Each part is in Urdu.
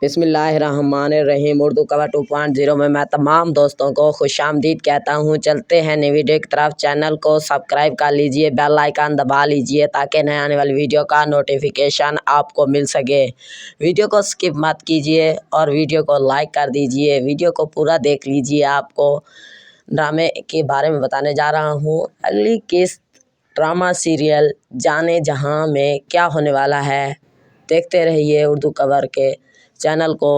بسم اللہ الرحمن الرحیم اردو کور 2.0 میں تمام دوستوں کو خوش آمدید کہتا ہوں۔ چلتے ہیں نئی ویڈیو کی طرف۔ چینل کو سبسکرائب کر لیجئے، بیل آئیکن دبا لیجئے تاکہ نئے آنے والی ویڈیو کا نوٹیفیکیشن آپ کو مل سکے۔ ویڈیو کو سکپ مت کیجئے اور ویڈیو کو لائک کر دیجئے۔ ویڈیو کو پورا دیکھ لیجئے۔ آپ کو ڈرامے کے بارے میں بتانے جا رہا ہوں۔ اگلی قسط ڈرامہ سیریل جانے جہاں میں کیا ہونے والا ہے، دیکھتے رہیے اردو کور کے چینل کو۔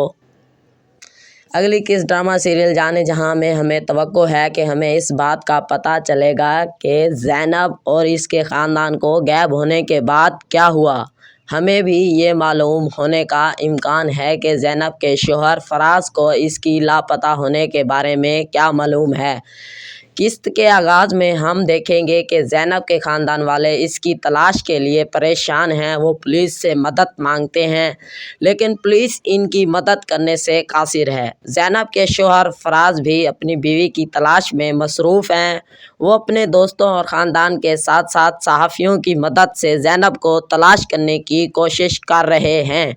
اگلی قسط ڈرامہ سیریل جانے جہاں میں ہمیں توقع ہے کہ ہمیں اس بات کا پتہ چلے گا کہ زینب اور اس کے خاندان کو غائب ہونے کے بعد کیا ہوا۔ ہمیں بھی یہ معلوم ہونے کا امکان ہے کہ زینب کے شوہر فراز کو اس کی لاپتہ ہونے کے بارے میں کیا معلوم ہے۔ قسط کے آغاز میں ہم دیکھیں گے کہ زینب کے خاندان والے اس کی تلاش کے لیے پریشان ہیں۔ وہ پولیس سے مدد مانگتے ہیں لیکن پولیس ان کی مدد کرنے سے قاصر ہے۔ زینب کے شوہر فراز بھی اپنی بیوی کی تلاش میں مصروف ہیں۔ وہ اپنے دوستوں اور خاندان کے ساتھ ساتھ صحافیوں کی مدد سے زینب کو تلاش کرنے کی کوشش کر رہے ہیں۔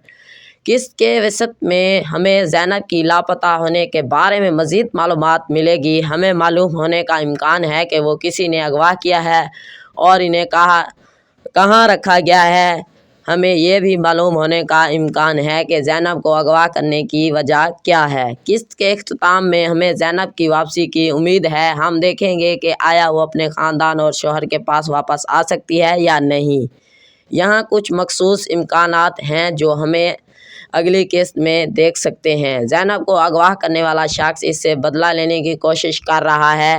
قسط کے وسط میں ہمیں زینب کی لاپتہ ہونے کے بارے میں مزید معلومات ملے گی۔ ہمیں معلوم ہونے کا امکان ہے کہ وہ کسی نے اغوا کیا ہے اور انہیں کہاں رکھا گیا ہے۔ ہمیں یہ بھی معلوم ہونے کا امکان ہے کہ زینب کو اغوا کرنے کی وجہ کیا ہے۔ قسط کے اختتام میں ہمیں زینب کی واپسی کی امید ہے۔ ہم دیکھیں گے کہ آیا وہ اپنے خاندان اور شوہر کے پاس واپس آ سکتی ہے یا نہیں۔ یہاں کچھ مخصوص امکانات ہیں جو ہمیں اگلی قسط میں دیکھ سکتے ہیں۔ زینب کو اغوا کرنے والا شخص اس سے بدلہ لینے کی کوشش کر رہا ہے۔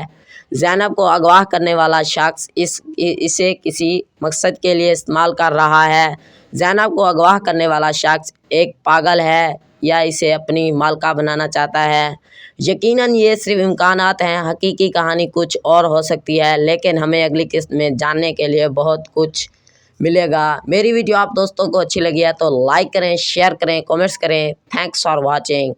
زینب کو اغوا کرنے والا شخص اسے کسی مقصد کے لیے استعمال کر رہا ہے۔ زینب کو اغوا کرنے والا شخص ایک پاگل ہے یا اسے اپنی مالکہ بنانا چاہتا ہے۔ یقیناً یہ صرف امکانات ہیں، حقیقی کہانی کچھ اور ہو سکتی ہے، لیکن ہمیں اگلی قسط میں جاننے کے لیے بہت کچھ ملے گا۔ میری ویڈیو آپ دوستوں کو اچھی لگی ہے تو لائک کریں، شیئر کریں، کامنٹس کریں۔ Thanks for watching.